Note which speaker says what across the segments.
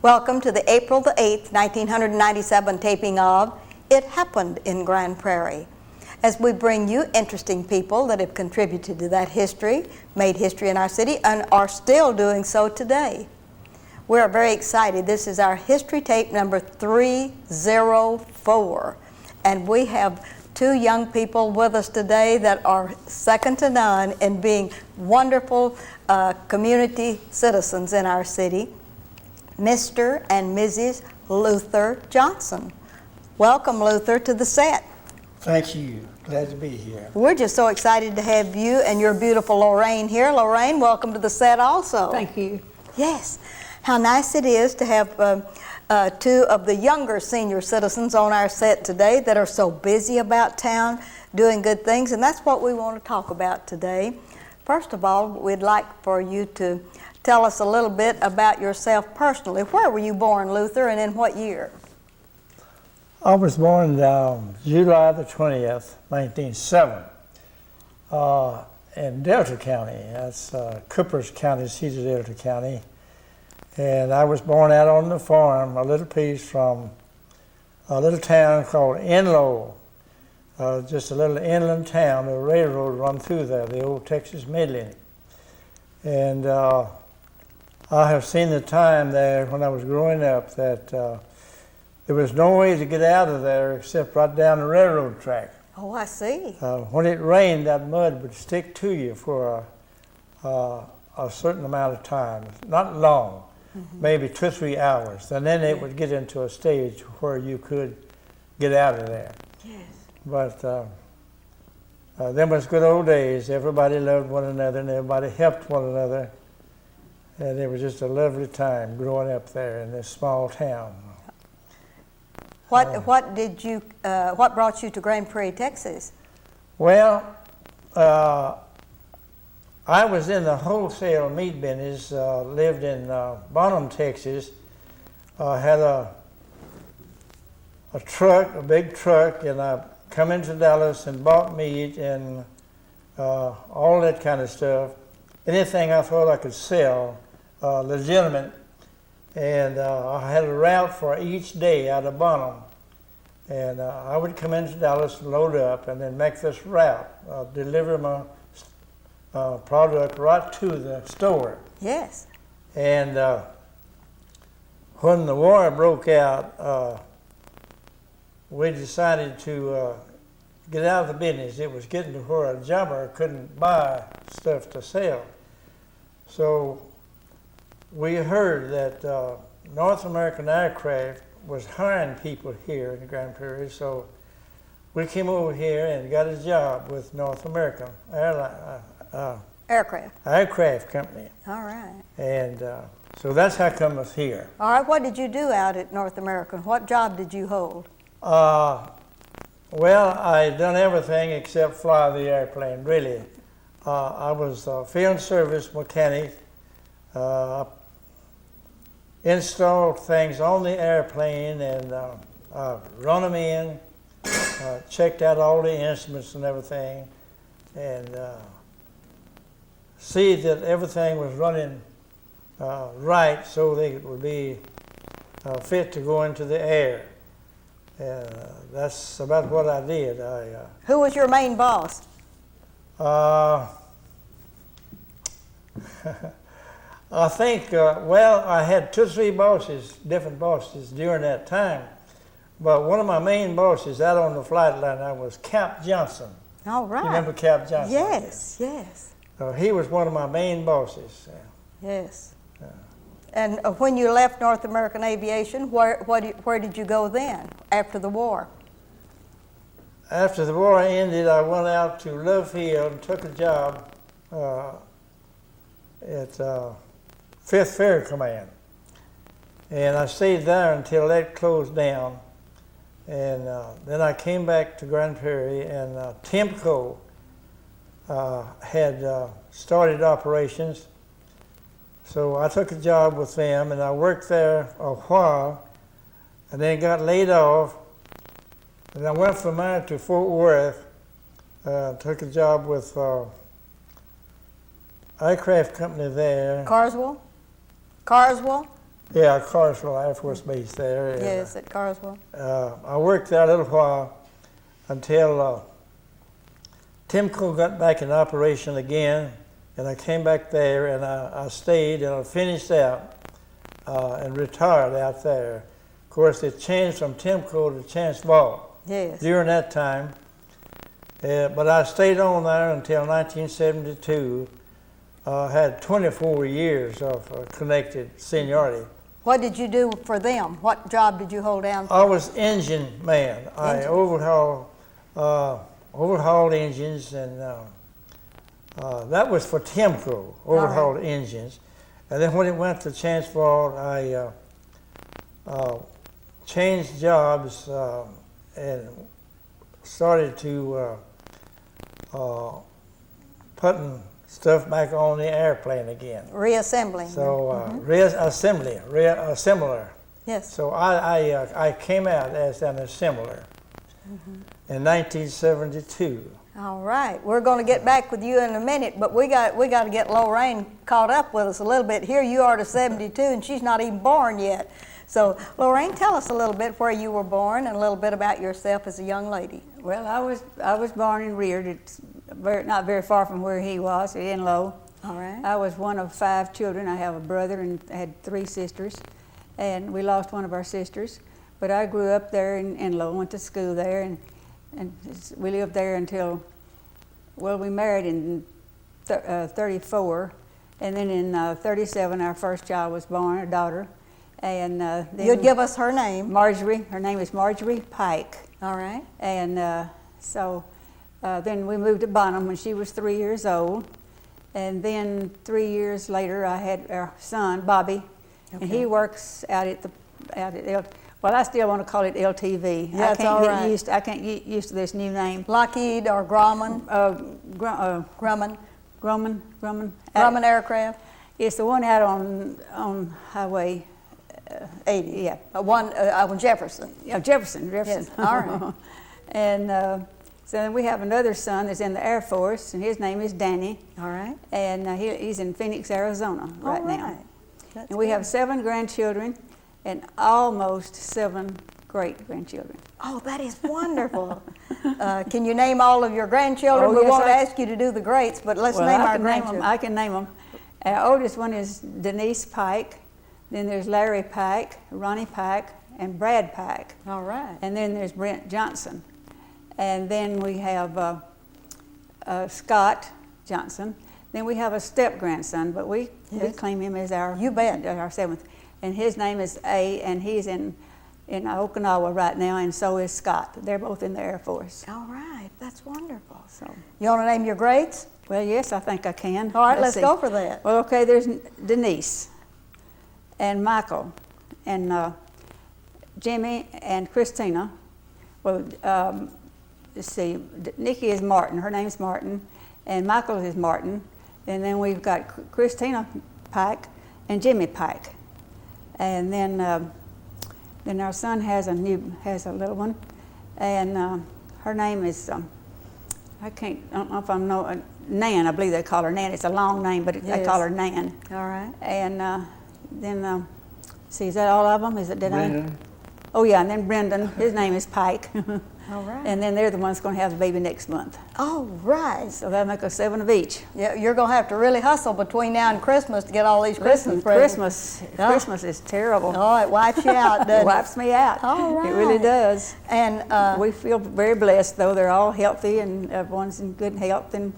Speaker 1: Welcome to the April the 8th, 1997 taping of It Happened in Grand Prairie, as we bring you interesting people that have contributed to that history, made history in our city, and are still doing so today. We're very excited. This is our history tape number 304, and we have two young people with us today that are second to none in being wonderful community citizens in our city. Mr. and Mrs. Luther Johnson. Welcome, Luther, to the set.
Speaker 2: Thank you. Glad to be here.
Speaker 1: We're just so excited to have you and your beautiful Lorraine here. Lorraine, welcome to the set also.
Speaker 3: Thank you.
Speaker 1: Yes. How nice it is to have two of the younger senior citizens on our set today that are so busy about town, doing good things, and that's what we want to talk about today. First of all, we'd like for you to tell us a little bit about yourself personally. Where were you born, Luther, and in what year?
Speaker 2: I was born July the 20th, 1907, in Delta County. That's Cooper's County, seat of Delta County. And I was born out on the farm, a little piece from a little town called Enlow, just a little inland town. The railroad run through there, the old Texas Midland. And I have seen the time there when I was growing up that there was no way to get out of there except right down the railroad track.
Speaker 1: Oh, I see.
Speaker 2: When it rained, that mud would stick to you for a certain amount of time, not long, maybe 2 or 3 hours, and then it would get into a stage where you could get out of there.
Speaker 1: Yes.
Speaker 2: But them was good old days. Everybody loved one another and everybody helped one another. And it was just a lovely time growing up there in this small town.
Speaker 1: What brought you to Grand Prairie, Texas?
Speaker 2: Well, I was in the wholesale meat business, lived in Bonham, Texas. I had a truck, a big truck, and I come into Dallas and bought meat and all that kind of stuff. Anything I thought I could sell, legitimate. And I had a route for each day out of Bonham. And I would come into Dallas, load up, and then make this route, deliver my product right to the store.
Speaker 1: Yes.
Speaker 2: And when the war broke out, we decided to get out of the business. It was getting to where a jobber couldn't buy stuff to sell. So we heard that North American Aircraft was hiring people here in the Grand Prairie, so we came over here and got a job with North American Aircraft Company.
Speaker 1: All right.
Speaker 2: And so that's how come I was here.
Speaker 1: All right, what did you do out at North American? What job did you hold?
Speaker 2: Well, I done everything except fly the airplane, really. I was a field service mechanic, installed things on the airplane and run them in, checked out all the instruments and everything, and see that everything was running right so that it would be fit to go into the air. That's about what I did.
Speaker 1: Who was your main boss?
Speaker 2: I think, well, I had 2 or 3 bosses, different bosses during that time. But one of my main bosses out on the flight line was Cap Johnson.
Speaker 1: All right.
Speaker 2: You remember Cap Johnson?
Speaker 1: Yes, yes.
Speaker 2: He was one of my main bosses.
Speaker 1: Yes. And when you left North American Aviation, where did you go then, after the war?
Speaker 2: After the war ended, I went out to Love Field and took a job at 5th Fair Command. And I stayed there until that closed down. And then I came back to Grand Prairie, and Timco had started operations. So I took a job with them, and I worked there a while, and then got laid off. And I went from there to Fort Worth, took a job with aircraft company there.
Speaker 1: Carswell? Carswell?
Speaker 2: Yeah, Carswell Air Force Base there. And,
Speaker 1: Yes, at Carswell.
Speaker 2: I worked there a little while until Timco got back in operation again, and I came back there, and I stayed, and I finished out and retired out there. Of course, it changed from Timco to Chance Vault
Speaker 1: Yes.
Speaker 2: during that time, but I stayed on there until 1972. Had 24 years of connected seniority.
Speaker 1: What did you do for them? What job did you hold down for?
Speaker 2: I was engine man. I overhauled engines, and that was for Timco, overhauled engines. And then when it went to Chance Vault, I changed jobs and started to putting stuff back on the airplane again.
Speaker 1: Reassembling.
Speaker 2: So reassembler.
Speaker 1: Yes.
Speaker 2: So I came out as an assembler in 1972.
Speaker 1: All right. We're going to get back with you in a minute, but we got to get Lorraine caught up with us a little bit. Here you are to 72, and she's not even born yet. So, Lorraine, tell us a little bit where you were born and a little bit about yourself as a young lady.
Speaker 3: Well, I was born and reared. It's not very far from where he was, at Enlow.
Speaker 1: All right.
Speaker 3: I was one of 5 children. I have a brother and I had 3 sisters, and we lost one of our sisters. But I grew up there in Enlow, went to school there, and we lived there until, well, we married in 34, and then in 37 our first child was born, a daughter. And then
Speaker 1: You'd give us her name.
Speaker 3: Marjorie. Her name is Marjorie Pike.
Speaker 1: All right.
Speaker 3: And then we moved to Bonham when she was 3 years old. And then 3 years later, I had our son, Bobby, and he works out at well, I still want to call it LTV.
Speaker 1: That's all right.
Speaker 3: I can't get used to this new name.
Speaker 1: Lockheed or Grumman?
Speaker 3: Grumman.
Speaker 1: Grumman Aircraft?
Speaker 3: It's the one out on Highway
Speaker 1: 80.
Speaker 3: Yeah.
Speaker 1: One on Jefferson.
Speaker 3: Yeah, Jefferson.
Speaker 1: Yes, all right.
Speaker 3: And so then we have another son that's in the Air Force, and his name is Danny.
Speaker 1: All right.
Speaker 3: And he's in Phoenix, Arizona right now.
Speaker 1: That's
Speaker 3: And we
Speaker 1: good.
Speaker 3: have 7 grandchildren and almost 7 great-grandchildren.
Speaker 1: Oh, that is wonderful. Can you name all of your grandchildren?
Speaker 3: Oh,
Speaker 1: We
Speaker 3: yes,
Speaker 1: won't ask you to do the greats, but let's name our grandchildren.
Speaker 3: I can name them. Our oldest one is Denise Pike. Then there's Larry Pike, Ronnie Pike, and Brad Pike.
Speaker 1: All right.
Speaker 3: And then there's Brent Johnson. And then we have Scott Johnson. Then we have a step-grandson, but we claim him as our,
Speaker 1: You bet.
Speaker 3: our 7th. And his name is A, and he's in Okinawa right now, and so is Scott. They're both in the Air Force.
Speaker 1: All right. That's wonderful.
Speaker 3: So,
Speaker 1: You want to name your greats?
Speaker 3: well, yes, I think I can.
Speaker 1: All right, let's
Speaker 3: see.
Speaker 1: go for that.
Speaker 3: Well, okay, there's Denise and Michael and Jimmy and Christina. Well, let's see, Nikki is Martin. Her name's Martin, and Michael is Martin. And then we've got Christina Pike and Jimmy Pike. And then our son has a little one, and her name is I don't know if I know Nan. I believe they call her Nan. It's a long name, but they call her Nan.
Speaker 1: All right.
Speaker 3: And then see, is that all of them? Is it? Did
Speaker 4: Brendan.
Speaker 3: Oh yeah, and then Brendan. His name is Pike.
Speaker 1: All right.
Speaker 3: And then they're the ones going to have the baby next month.
Speaker 1: All right.
Speaker 3: So that'll make us 7 of each.
Speaker 1: Yeah, you're going to have to really hustle between now and Christmas to get all these Christmas presents.
Speaker 3: Christmas is terrible.
Speaker 1: Oh, it wipes you out,
Speaker 3: It
Speaker 1: doesn't it?
Speaker 3: wipes me out.
Speaker 1: All
Speaker 3: It really
Speaker 1: right.
Speaker 3: does.
Speaker 1: And
Speaker 3: We feel very blessed, though. They're all healthy and everyone's in good health and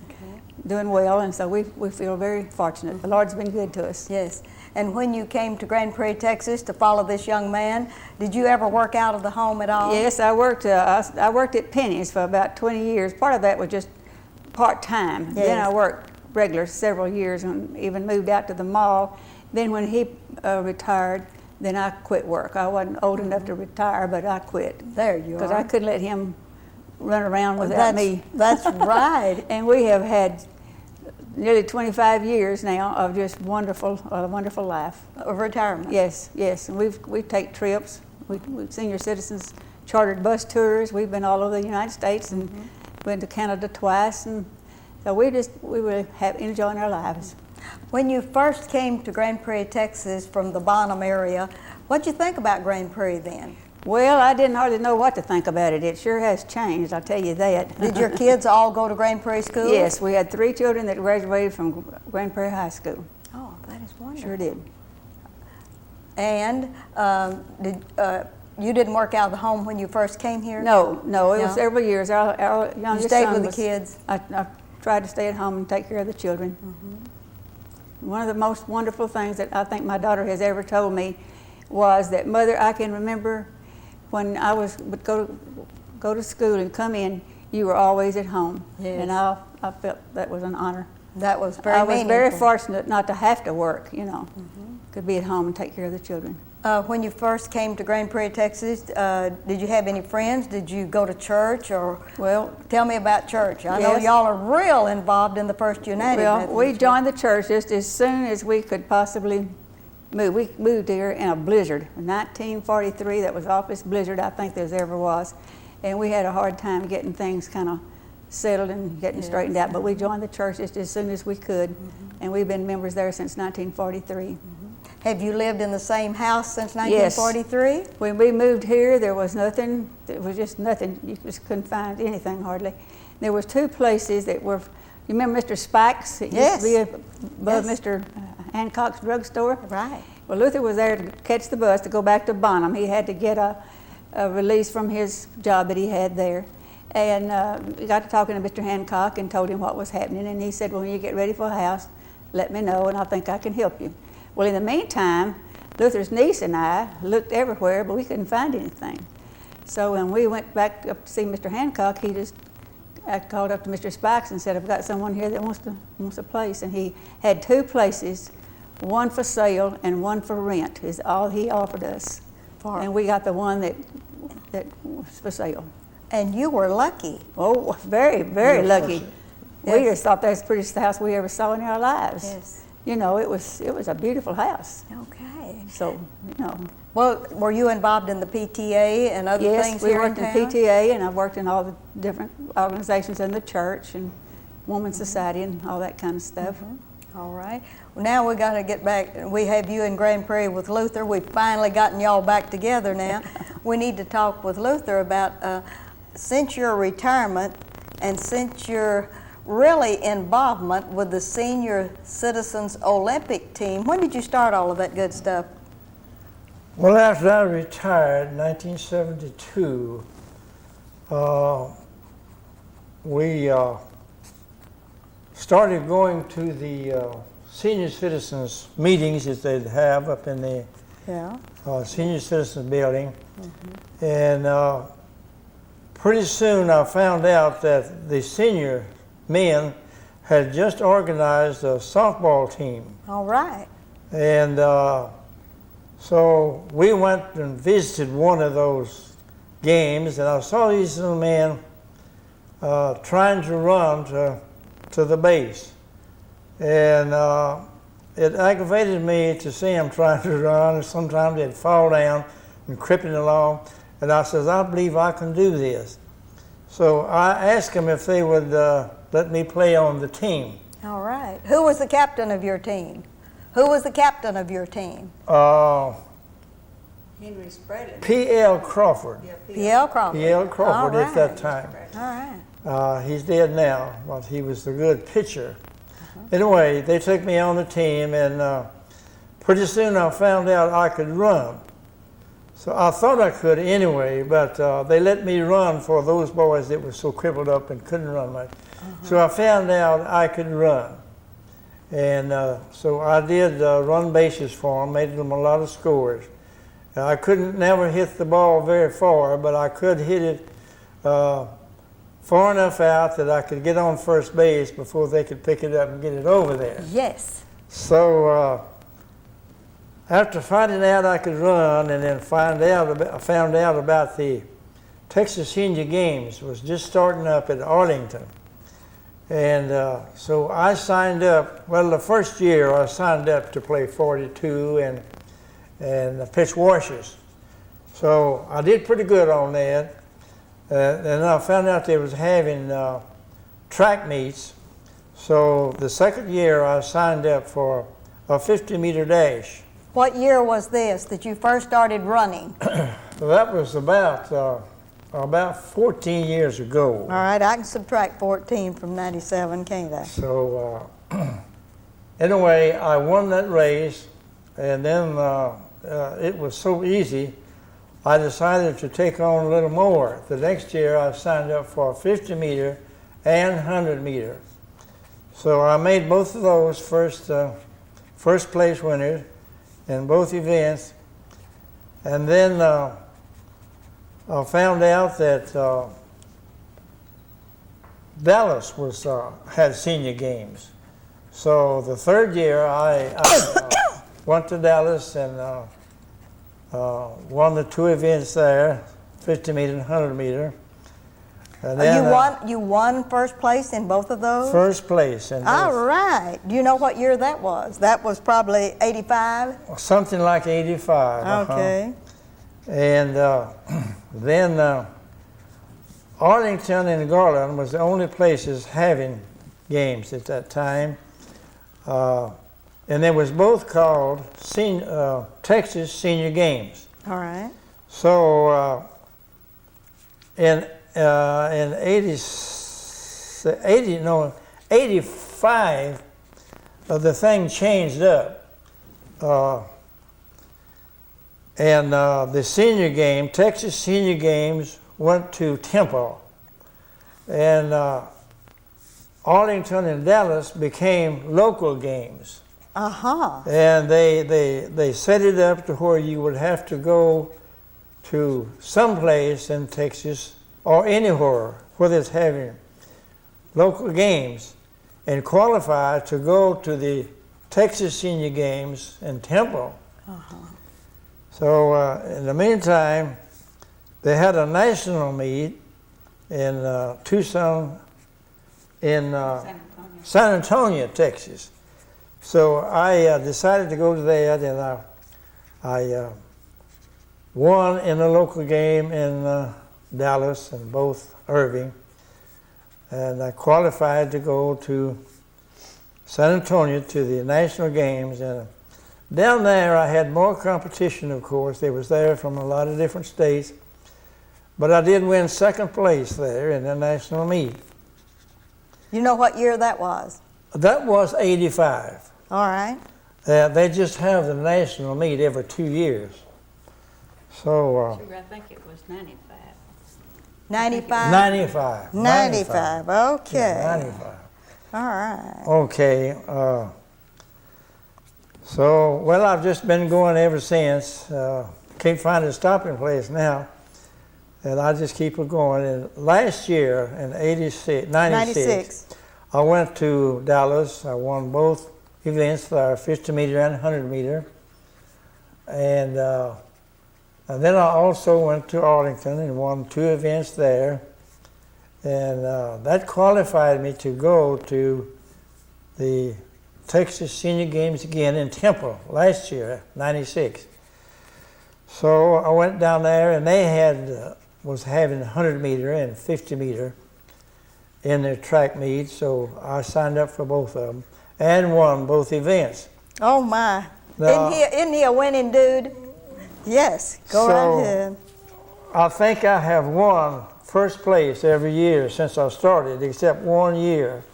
Speaker 3: doing well, and so we feel very fortunate. The Lord's been good to us.
Speaker 1: yes. And when you came to Grand Prairie, Texas to follow this young man, did you ever work out of the home at all?
Speaker 3: Yes, I worked at Penny's for about 20 years. Part of that was just part-time. Then
Speaker 1: Yes.
Speaker 3: I worked regular several years and even moved out to the mall. Then when he retired, then I quit work. I wasn't old enough to retire, but I quit.
Speaker 1: There you are.
Speaker 3: Because I couldn't let him run around without me.
Speaker 1: That's right.
Speaker 3: And we have had nearly 25 years now of just a wonderful life.
Speaker 1: Of retirement.
Speaker 3: Yes, yes. And we take trips. We senior citizens chartered bus tours. We've been all over the United States and went to Canada twice. And so we really have enjoying our lives.
Speaker 1: When you first came to Grand Prairie, Texas from the Bonham area, what'd you think about Grand Prairie then?
Speaker 3: Well, I didn't hardly know what to think about it. It sure has changed, I'll tell you that.
Speaker 1: Did your kids all go to Grand Prairie School?
Speaker 3: Yes, we had 3 children that graduated from Grand Prairie High School.
Speaker 1: Oh, that is wonderful.
Speaker 3: Sure did.
Speaker 1: And you didn't work out of the home when you first came here?
Speaker 3: No, it was
Speaker 1: No?
Speaker 3: several years. Our youngest
Speaker 1: stayed
Speaker 3: son
Speaker 1: with the
Speaker 3: was-
Speaker 1: kids?
Speaker 3: I tried to stay at home and take care of the children. One of the most wonderful things that I think my daughter has ever told me was that, Mother, I can remember when I would go to school and come in, you were always at home.
Speaker 1: Yes.
Speaker 3: And I felt that was an honor.
Speaker 1: That was very
Speaker 3: I was very
Speaker 1: meaningful.
Speaker 3: fortunate not to have to work, you know. Could be at home and take care of the children.
Speaker 1: When you first came to Grand Prairie, Texas, did you have any friends? Did you go to church? Or
Speaker 3: Well,
Speaker 1: tell me about church. I know
Speaker 3: Yes.
Speaker 1: y'all are real involved in the First United
Speaker 3: well,
Speaker 1: Methodist
Speaker 3: we
Speaker 1: Church.
Speaker 3: joined the church just as soon as we could possibly move. We moved here in a blizzard. In 1943, that was the awfulest blizzard I think there's ever was. And we had a hard time getting things kind of settled and getting straightened out. But we joined the church just as soon as we could. And we've been members there since 1943.
Speaker 1: Have you lived in the same house since
Speaker 3: Yes.
Speaker 1: 1943?
Speaker 3: When we moved here, there was nothing, there was just nothing. You just couldn't find anything hardly. There was 2 places that were, you remember Mr. Spike's? It
Speaker 1: Yes.
Speaker 3: used to be above
Speaker 1: Yes.
Speaker 3: Mr. Hancock's drugstore.
Speaker 1: Right.
Speaker 3: Well, Luther was there to catch the bus to go back to Bonham. He had to get a release from his job that he had there. And we got to talking to Mr. Hancock and told him what was happening. And he said, well, when you get ready for a house, let me know and I think I can help you. Well, in the meantime, Luther's niece and I looked everywhere, but we couldn't find anything. So when we went back up to see Mr. Hancock, I called up to Mr. Spikes and said, I've got someone here that wants a place. And he had 2 places, one for sale and one for rent is all he offered us. And we got the one that was for sale.
Speaker 1: And you were lucky.
Speaker 3: Oh, very, very lucky. We
Speaker 1: Yes.
Speaker 3: just thought that was the prettiest house we ever saw in our lives.
Speaker 1: Yes.
Speaker 3: You know, it was a beautiful house.
Speaker 1: Okay.
Speaker 3: So, you know.
Speaker 1: Well, were you involved in the PTA and other
Speaker 3: Yes,
Speaker 1: things
Speaker 3: we
Speaker 1: here in
Speaker 3: worked in
Speaker 1: town?
Speaker 3: PTA, and I've worked in all the different organizations in the church and Women's Society and all that kind of stuff.
Speaker 1: All right. Well, now we got to get back. We have you in Grand Prairie with Luther. We've finally gotten y'all back together now. We need to talk with Luther about since your retirement and since your really involvement with the Senior Citizens Olympic team. When did you start all of that good stuff?
Speaker 2: Well, after I retired in 1972, we started going to the senior citizens meetings that they'd have up in the senior citizens building. And pretty soon I found out that the senior men had just organized a softball team.
Speaker 1: All right.
Speaker 2: And so we went and visited one of those games, and I saw these little men trying to run to the base. And it aggravated me to see them trying to run, and sometimes they'd fall down and crippling along. And I says, I believe I can do this. So I asked them if they would let me play on the team.
Speaker 1: All right. Who was the captain of your team? Who was the captain of your team?
Speaker 3: Henry Spradlin.
Speaker 2: P.L. Crawford.
Speaker 1: P.L. Crawford.
Speaker 2: P.L. Crawford
Speaker 1: All
Speaker 2: at that
Speaker 1: right.
Speaker 2: time.
Speaker 1: All right.
Speaker 2: He's dead now, but he was a good pitcher. Anyway, they took me on the team, and pretty soon I found out I could run. So I thought I could anyway, but they let me run for those boys that were so crippled up and couldn't run much. So I found out I could run. And so I did run bases for them, made them a lot of scores. I couldn't never hit the ball very far, but I could hit it far enough out that I could get on first base before they could pick it up and get it over there.
Speaker 1: Yes.
Speaker 2: So after finding out I could run, and then found out about the Texas Senior Games was just starting up at Arlington. And so I signed up. Well, the first year I signed up to play 42 and pitch washers. So I did pretty good on that. And I found out they was having track meets. So the second year I signed up for a 50-meter dash.
Speaker 1: What year was this that you first started running?
Speaker 2: So that was about 14 years ago.
Speaker 1: All right, I can subtract 14 from 97, can't I?
Speaker 2: So anyway, I won that race, and then it was so easy, I decided to take on a little more. The next year I signed up for a 50-meter and 100-meter. So I made both of those first place winners in both events. And then I found out that Dallas had senior games. So the third year I went to Dallas and won the two events there, 50-meter and 100-meter. And then,
Speaker 1: you won first place in both of those?
Speaker 2: First place. In
Speaker 1: All
Speaker 2: both.
Speaker 1: right. Do you know what year that was? That was probably 85?
Speaker 2: Something like 85.
Speaker 1: Okay.
Speaker 2: And then Arlington and Garland was the only places having games at that time. And they was both called Texas Senior Games.
Speaker 1: All right.
Speaker 2: So in 85, the thing changed up. And the senior game, Texas Senior Games, went to Temple. And Arlington and Dallas became local games.
Speaker 1: Uh-huh.
Speaker 2: And they set it up to where you would have to go to some place in Texas or anywhere where it's having local games and qualify to go to the Texas Senior Games in Temple.
Speaker 1: Uh-huh.
Speaker 2: So in the meantime, they had a national meet in Tucson, in San Antonio, Texas. So I decided to go to that, and I won in a local game in Dallas and both Irving, and I qualified to go to San Antonio to the national games. And down there I had more competition, of course. They was there from a lot of different states, but I did win second place there in the national meet.
Speaker 1: You know what year that was?
Speaker 2: That was 85.
Speaker 1: All right.
Speaker 2: They just have the national meet every 2 years. So
Speaker 3: I think it was 95.
Speaker 1: 95?
Speaker 2: 95.
Speaker 1: 95, okay.
Speaker 2: Yeah, 95.
Speaker 1: All right.
Speaker 2: Okay. So, well, I've just been going ever since. Can't find a stopping place now. And I just keep it going. And last year, in 96, I went to Dallas. I won both events there, 50-meter and 100-meter. And then I also went to Arlington and won two events there. And that qualified me to go to the Texas Senior Games again in Temple last year, 96. So I went down there, and they was having 100-meter and 50-meter in their track meet, so I signed up for both of them and won both events.
Speaker 1: Oh my.
Speaker 2: Now,
Speaker 1: Isn't he a winning dude? Yes, go right ahead.
Speaker 2: I think I have won first place every year since I started, except 1 year.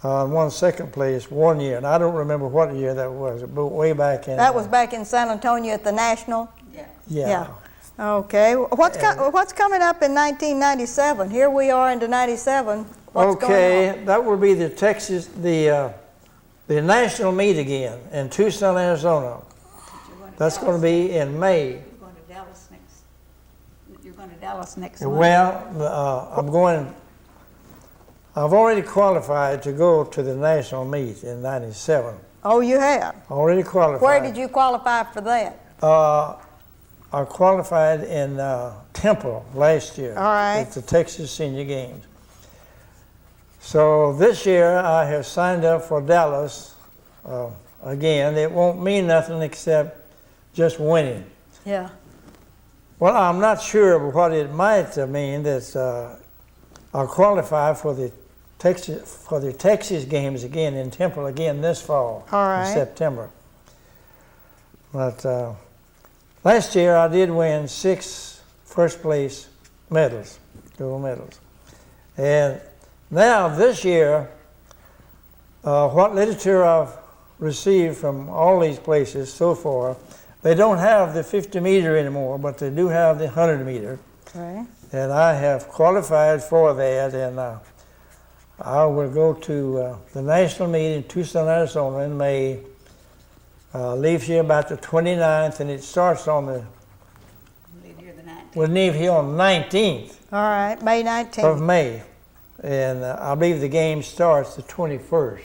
Speaker 2: Won second place 1 year, and I don't remember what year that was, but way back in...
Speaker 1: That was back in San Antonio at the National?
Speaker 2: Yeah.
Speaker 1: Okay. What's coming up in 1997? Here we are into 97. What's going on?
Speaker 2: That will be the the national meet again in Tucson, Arizona. That's going to be in May.
Speaker 3: You're going to Dallas next. You're going to Dallas next month.
Speaker 2: Well, I've already qualified to go to the national meet in 97.
Speaker 1: Oh, you have?
Speaker 2: Already qualified.
Speaker 1: Where did you qualify for that?
Speaker 2: I qualified in Temple last year.
Speaker 1: All right.
Speaker 2: At the Texas Senior Games. So this year I have signed up for Dallas again. It won't mean nothing except just winning.
Speaker 1: Yeah.
Speaker 2: Well, I'm not sure what it might mean that I'll qualify for the Texas games again in Temple again this fall.
Speaker 1: All right.
Speaker 2: In September. But last year I did win 6 first place medals, gold medals. And now this year, what literature I've received from all these places so far, they don't have the 50 meter anymore, but they do have the 100 meter.
Speaker 1: Right.
Speaker 2: And I have qualified for that, and I will go to the national meet in Tucson, Arizona in May. Leave here about the 29th, and it starts on the.
Speaker 3: Leave here the 19th.
Speaker 2: We'll leave here on the 19th
Speaker 1: All right, May 19th.
Speaker 2: of May, and I believe the game starts the 21st.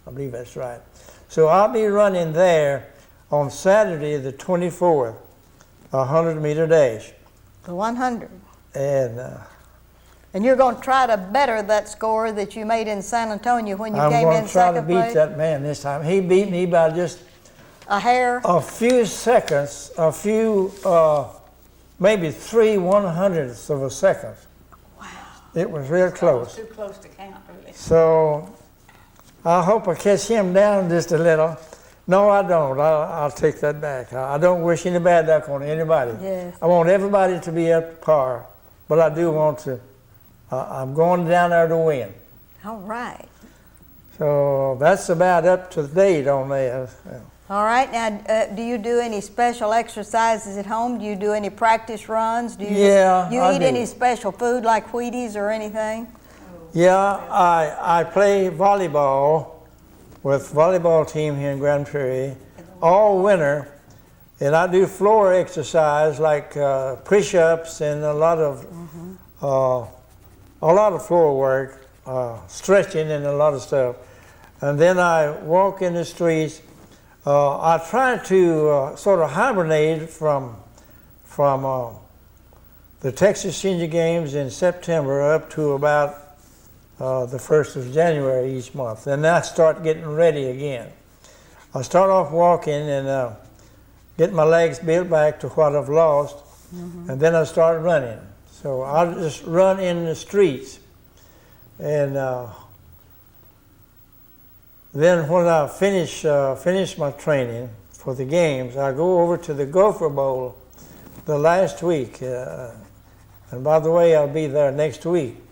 Speaker 2: I believe that's right. So I'll be running there on Saturday the 24th, a 100-meter dash.
Speaker 1: The 100.
Speaker 2: And
Speaker 1: you're going to try to better that score that you made in San Antonio when you
Speaker 2: I'm
Speaker 1: came
Speaker 2: going
Speaker 1: in
Speaker 2: to try to
Speaker 1: second
Speaker 2: beat
Speaker 1: place?
Speaker 2: that man this time. He beat me by just
Speaker 1: A hair?
Speaker 2: a few seconds, maybe 3/100ths of a second.
Speaker 1: Wow.
Speaker 2: It was real close.
Speaker 3: Too close to count, really.
Speaker 2: So I hope I catch him down just a little. No, I don't. I'll take that back. I don't wish any bad luck on anybody.
Speaker 1: Yes.
Speaker 2: I want everybody to be up to par, but I do want to. I'm going down there to win.
Speaker 1: All right.
Speaker 2: So that's about up to date on that.
Speaker 1: All right. Now, do you do any special exercises at home? Do you do any practice runs? Do you,
Speaker 2: Yeah,
Speaker 1: you
Speaker 2: I
Speaker 1: eat
Speaker 2: do.
Speaker 1: any special food like Wheaties or anything?
Speaker 2: Yeah, I play volleyball with volleyball team here in Grand Prairie all winter, and I do floor exercise like push-ups and a lot of floor work, stretching and a lot of stuff. And then I walk in the streets. I try to sort of hibernate from the Texas Senior Games in September up to about the 1st of January each month. And then I start getting ready again. I start off walking and get my legs built back to what I've lost, and then I start running. So I'll just run in the streets. And then when I finish my training for the games, I go over to the Gopher Bowl the last week. And by the way, I'll be there next week,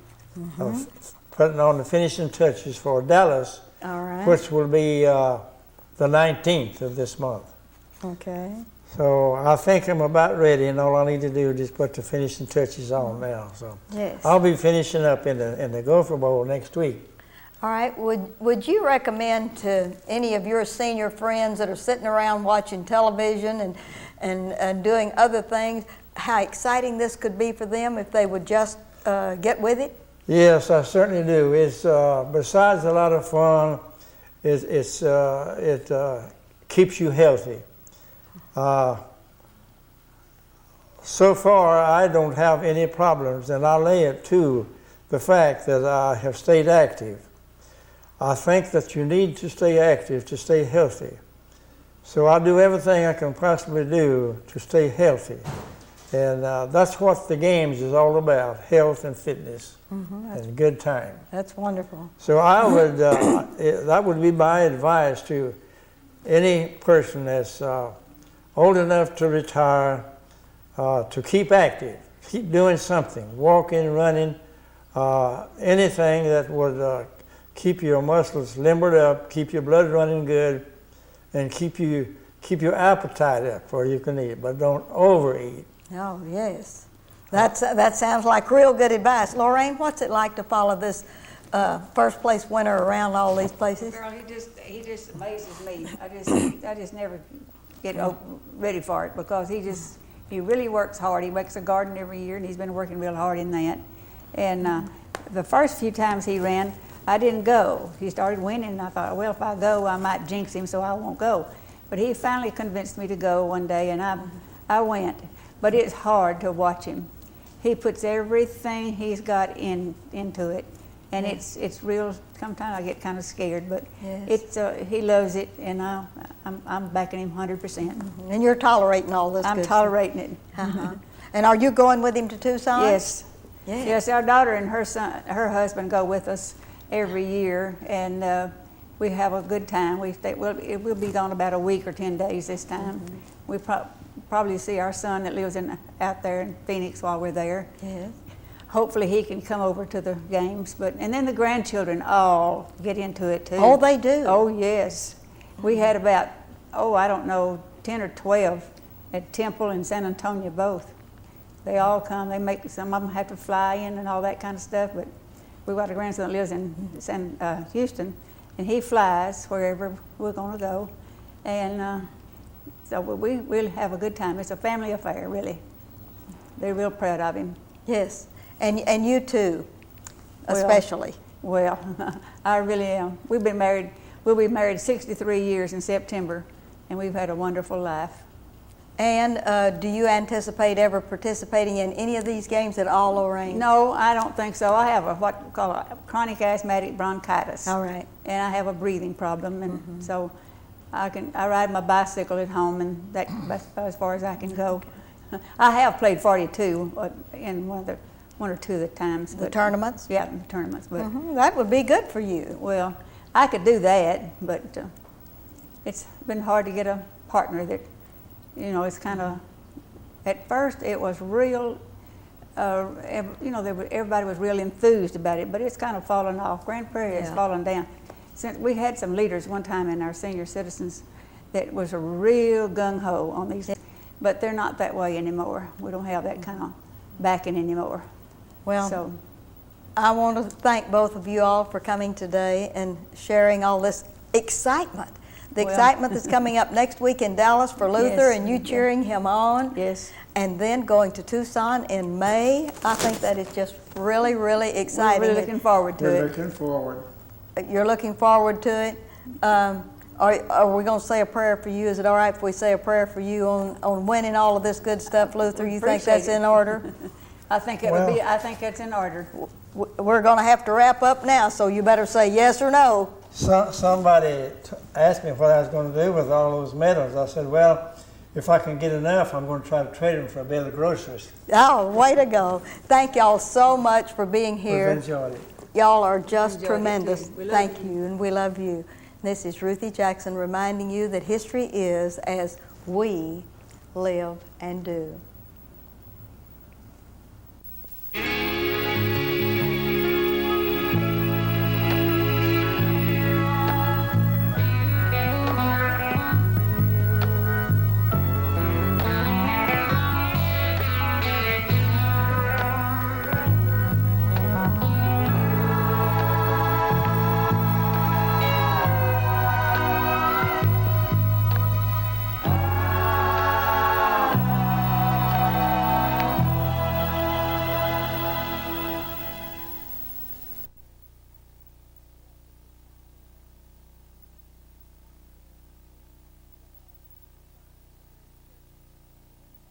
Speaker 2: putting on the finishing touches for Dallas,
Speaker 1: All right.
Speaker 2: which will be the 19th of this month.
Speaker 1: Okay.
Speaker 2: So I think I'm about ready, and all I need to do is just put the finishing touches on now. So
Speaker 1: Yes.
Speaker 2: I'll be finishing up in the Gopher Bowl next week.
Speaker 1: All right. Would you recommend to any of your senior friends that are sitting around watching television and doing other things how exciting this could be for them if they would just get with it?
Speaker 2: Yes, I certainly do. It's besides a lot of fun, it keeps you healthy. So far, I don't have any problems, and I lay it to the fact that I have stayed active. I think that you need to stay active to stay healthy. So I do everything I can possibly do to stay healthy. And that's what the games is all about, health and fitness and good time.
Speaker 1: That's wonderful.
Speaker 2: So I would, that would be my advice to any person that's old enough to retire, to keep active, keep doing something, walking, running, anything that would keep your muscles limbered up, keep your blood running good, and keep your appetite up where you can eat, but don't overeat.
Speaker 1: Oh, yes. That sounds like real good advice. Lorraine, what's it like to follow this first place winner around all these places?
Speaker 3: Girl, he just amazes me. I just never get ready for it because he really works hard. He makes a garden every year, and he's been working real hard in that. And the first few times he ran, I didn't go. He started winning, and I thought, well, if I go, I might jinx him, so I won't go. But he finally convinced me to go one day, and I went. But it's hard to watch him. He puts everything he's got into it, and it's real. Sometimes I get kind of scared, but
Speaker 1: Yes.
Speaker 3: he loves it, and I'm backing him 100%.
Speaker 1: And you're tolerating all this
Speaker 3: I'm
Speaker 1: good
Speaker 3: tolerating it.
Speaker 1: stuff. And are you going with him to Tucson?
Speaker 3: Yes.
Speaker 1: Yes.
Speaker 3: Yes, our daughter and her husband go with us, every year, and we have a good time. We'll be gone about a week or 10 days this time. We probably see our son that lives out there in Phoenix while we're there.
Speaker 1: Yes.
Speaker 3: Hopefully he can come over to the games, and then the grandchildren all get into it too.
Speaker 1: Oh, they do?
Speaker 3: Oh, yes. We had about, I don't know, 10 or 12 at Temple and San Antonio both. They all come. Some of them have to fly in and all that kind of stuff, but we've got a grandson that lives in Houston, and he flies wherever we're going to go, and so we'll have a good time. It's a family affair, really. They're real proud of him.
Speaker 1: Yes, and you too,
Speaker 3: Well,
Speaker 1: especially.
Speaker 3: Well, I really am. We'll be married 63 years in September, and we've had a wonderful life.
Speaker 1: And do you anticipate ever participating in any of these games at all, Lorraine?
Speaker 3: No, I don't think so. I have what we call a chronic asthmatic bronchitis.
Speaker 1: All right.
Speaker 3: And I have a breathing problem, and so I ride my bicycle at home, and that's as far as I can go. I have played 42 in one or two of the times.
Speaker 1: The tournaments?
Speaker 3: Yeah, the tournaments. But
Speaker 1: That would be good for you.
Speaker 3: well, I could do that, but it's been hard to get a partner that, it's kind of. At first, it was real. Everybody was real enthused about it, but it's kind of fallen off. Grand Prairie has fallen down. Since we had some leaders one time in our senior citizens that was a real gung-ho on these, but they're not that way anymore. We don't have that kind of backing anymore.
Speaker 1: Well,
Speaker 3: So,
Speaker 1: I want to thank both of you all for coming today and sharing all this excitement. The excitement that's coming up next week in Dallas for Luther,
Speaker 3: Yes.
Speaker 1: and you cheering him on.
Speaker 3: yes,
Speaker 1: And then going to Tucson in May. I think that is just really, really
Speaker 3: we're
Speaker 1: exciting.
Speaker 3: really looking forward to
Speaker 4: We're
Speaker 3: it.
Speaker 4: looking forward.
Speaker 1: You're looking forward to it. Are we going to say a prayer for you? Is it all right if we say a prayer for you on winning all of this good stuff, Luther? You think
Speaker 3: Appreciate
Speaker 1: that's
Speaker 3: it.
Speaker 1: in order?
Speaker 3: I think it would be. I think it's in order.
Speaker 1: We're going to have to wrap up now, so you better say yes or no.
Speaker 2: Somebody asked me what I was going to do with all those medals. I said, well, if I can get enough, I'm going to try to trade them for a bill of groceries.
Speaker 1: Oh, way to go. Thank y'all so much for being
Speaker 2: We've
Speaker 1: here.
Speaker 2: enjoyed it.
Speaker 1: Y'all are just
Speaker 3: Enjoyed it,
Speaker 1: tremendous.
Speaker 3: too. We love
Speaker 1: Thank you, and we love you. This is Ruthie Jackson reminding you that history is as we live and do.